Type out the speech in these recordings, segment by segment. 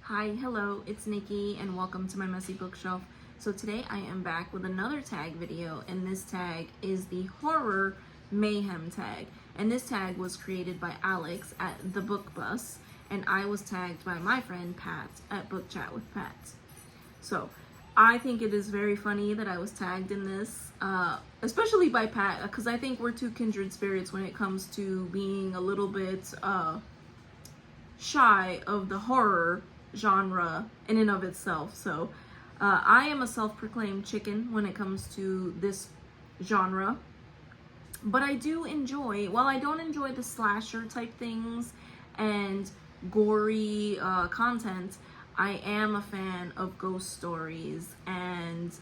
Hi, hello, it's Nikki and welcome to my messy bookshelf. So today I am back with another tag video, and this tag is the Horror Mayhem Tag. And this tag was created by Alex at the Book Bus, and I was tagged by my friend Pat at Book Chat with Pat. So I think it is very funny that I was tagged in this, especially by Pat, because I think we're two kindred spirits when it comes to being a little bit shy of the horror genre in and of itself. So I am a self-proclaimed chicken when it comes to this genre, but I do enjoy, while I don't enjoy the slasher type things and gory content, I am a fan of ghost stories and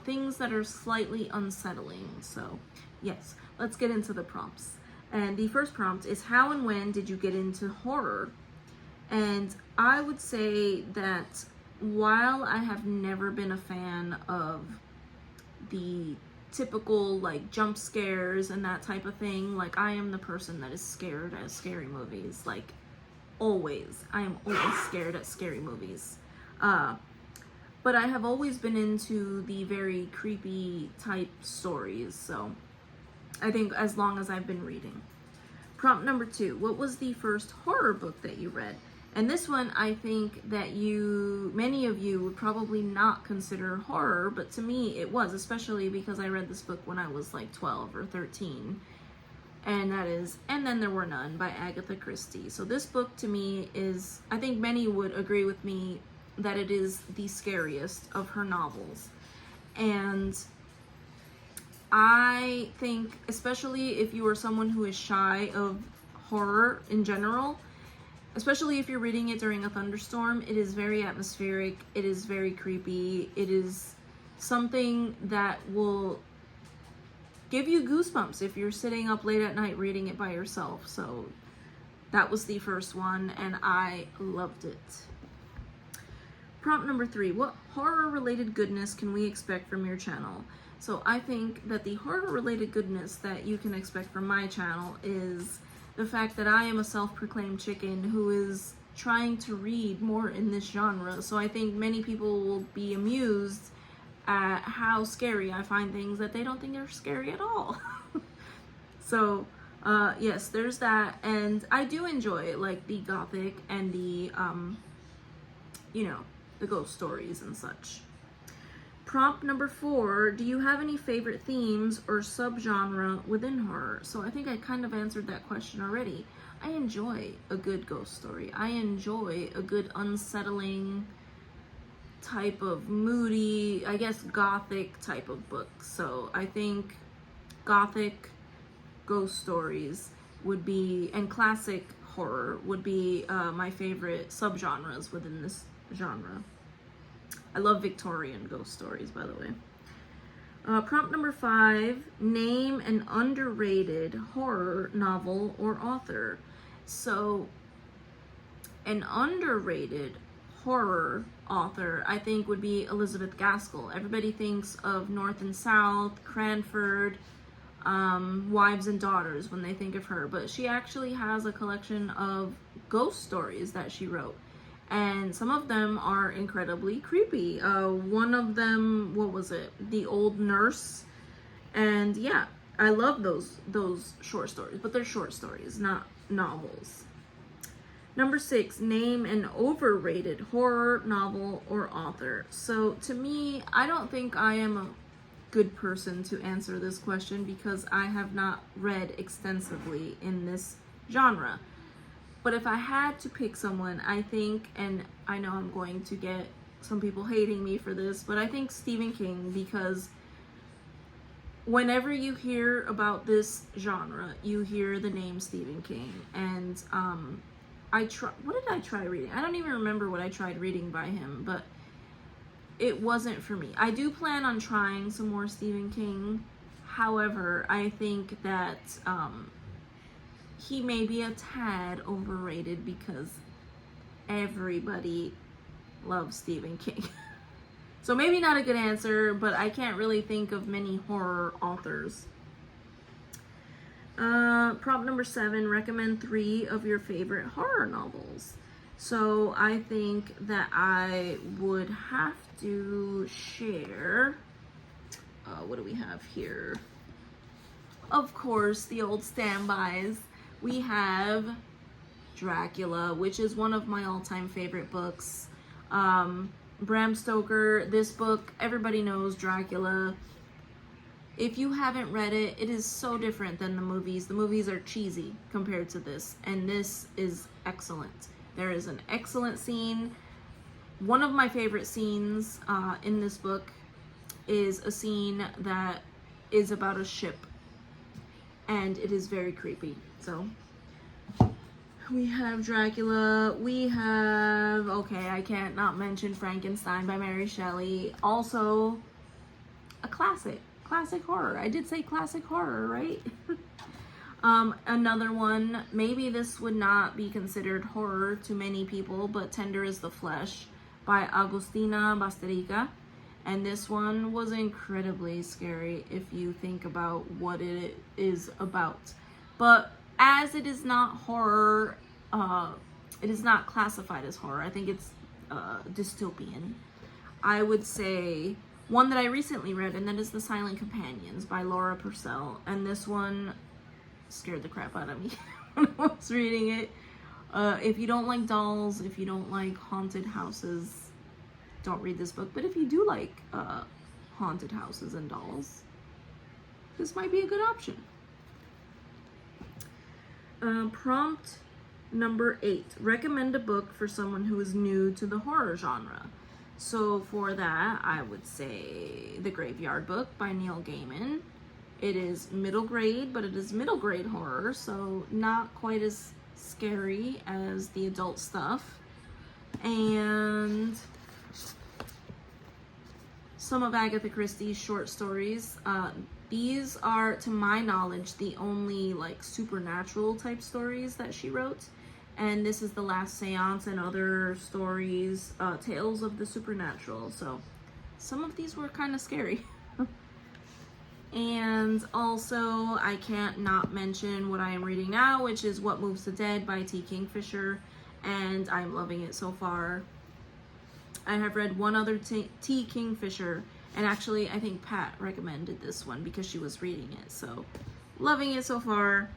things that are slightly unsettling. So yes, let's get into the prompts. And the first prompt is, how and when did you get into horror? And I would say that while I have never been a fan of the typical like jump scares and that type of thing, like I am the person that is scared at scary movies, like always. I am always scared at scary movies. But I have always been into the very creepy type stories, so I think as long as I've been reading. Prompt number 2, what was the first horror book that you read? And this one, I think that many of you would probably not consider horror, but to me it was, especially because I read this book when I was like 12 or 13. And that is And Then There Were None by Agatha Christie. So this book to me is, I think many would agree with me that it is the scariest of her novels. And I think, especially if you are someone who is shy of horror in general, especially if you're reading it during a thunderstorm, it is very atmospheric, it is very creepy, it is something that will give you goosebumps if you're sitting up late at night reading it by yourself. So that was the first one, and I loved it. Prompt number 3, what horror-related goodness can we expect from your channel? So I think that the horror-related goodness that you can expect from my channel is the fact that I am a self-proclaimed chicken who is trying to read more in this genre. So I think many people will be amused at how scary I find things that they don't think are scary at all. So yes, there's that. And I do enjoy like the gothic and the the ghost stories and such. Prompt number 4, do you have any favorite themes or subgenre within horror? So I think I kind of answered that question already. I enjoy a good ghost story. I enjoy a good unsettling type of moody, I guess gothic type of book. So I think gothic ghost stories would be, and classic horror would be my favorite subgenres within this genre. I love Victorian ghost stories, by the way. Prompt number 5, name an underrated horror novel or author. So an underrated horror author, I think, would be Elizabeth Gaskell. Everybody thinks of North and South, Cranford, Wives and Daughters when they think of her, but she actually has a collection of ghost stories that she wrote. And some of them are incredibly creepy. One of them, what was it? The Old Nurse. And yeah, I love those short stories, but they're short stories, not novels. Number 6, name an overrated horror novel or author. So to me, I don't think I am a good person to answer this question because I have not read extensively in this genre. But if I had to pick someone, I think, and I know I'm going to get some people hating me for this, but I think Stephen King, because whenever you hear about this genre, you hear the name Stephen King. And what did I try reading? I don't even remember what I tried reading by him, but it wasn't for me. I do plan on trying some more Stephen King. However, I think that he may be a tad overrated because everybody loves Stephen King. So maybe not a good answer, but I can't really think of many horror authors. Prompt number 7, recommend 3 of your favorite horror novels. So I think that I would have to share, what do we have here? Of course, the old standbys. We have Dracula, which is one of my all-time favorite books. Bram Stoker, this book, everybody knows Dracula. If you haven't read it, it is so different than the movies. The movies are cheesy compared to this, and this is excellent. There is an excellent scene. One of my favorite scenes in this book is a scene that is about a ship, and it is very creepy. So we have Dracula, we have, okay, I can't not mention Frankenstein by Mary Shelley. Also, a classic horror. I did say classic horror, right? Another one, maybe this would not be considered horror to many people, but Tender is the Flesh by Agustina Basterica. And this one was incredibly scary if you think about what it is about. But as it is not horror, it is not classified as horror. I think it's dystopian. I would say one that I recently read, and that is The Silent Companions by Laura Purcell. And this one scared the crap out of me when I was reading it. If you don't like dolls, if you don't like haunted houses, don't read this book. But if you do like haunted houses and dolls, this might be a good option. Prompt number 8. Recommend a book for someone who is new to the horror genre. So for that, I would say The Graveyard Book by Neil Gaiman. It is middle grade, but it is middle grade horror, so not quite as scary as the adult stuff. And some of Agatha Christie's short stories. These are, to my knowledge, the only like supernatural type stories that she wrote. And this is The Last Seance and other stories, Tales of the Supernatural. So some of these were kind of scary. And also, I can't not mention what I am reading now, which is What Moves the Dead by T. Kingfisher, and I'm loving it so far. I have read one other T. Kingfisher, and actually I think Pat recommended this one because she was reading it, so loving it so far.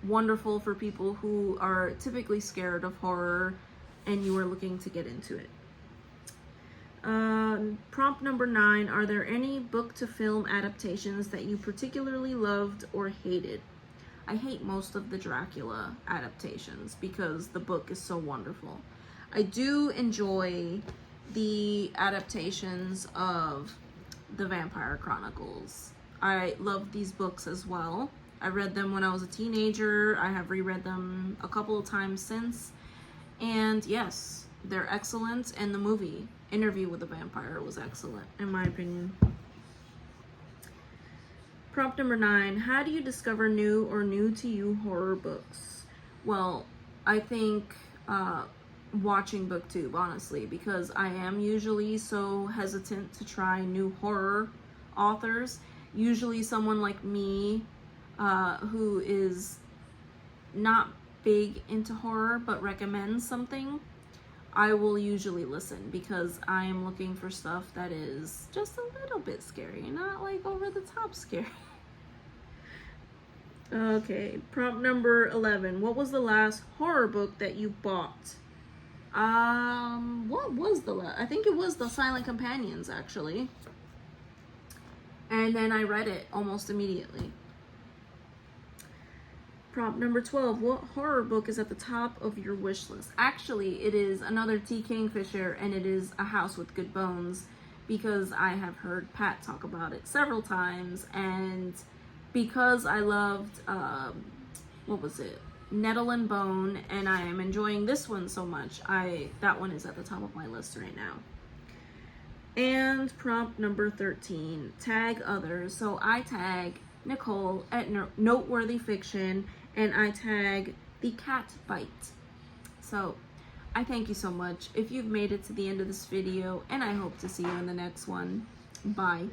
Wonderful for people who are typically scared of horror and you are looking to get into it. Prompt number 9, are there any book to film adaptations that you particularly loved or hated? I hate most of the Dracula adaptations because the book is so wonderful. I do enjoy the adaptations of the Vampire Chronicles. I love these books as well. I read them when I was a teenager. I have reread them a couple of times since. And yes, they're excellent. And the movie, Interview with a Vampire, was excellent, in my opinion. Prompt number 9, how do you discover new or new to you horror books? Well, I think watching BookTube, honestly, because I am usually so hesitant to try new horror authors. Usually someone like me, who is not big into horror but recommends something, I will usually listen because I am looking for stuff that is just a little bit scary, not like over the top scary. Okay, prompt number 11. What was the last horror book that you bought? What was the last? I think it was The Silent Companions, actually. And then I read it almost immediately. Prompt number 12. What horror book is at the top of your wish list? Actually, it is another T. Kingfisher, and it is A House with Good Bones, because I have heard Pat talk about it several times, and because I loved, what was it? Nettle and Bone, and I am enjoying this one so much, that one is at the top of my list right now. And prompt number 13. Tag others. So I tag Nicole at Noteworthy Fiction, and I tag The Cat Bite. So I thank you so much if you've made it to the end of this video, and I hope to see you in the next one. Bye.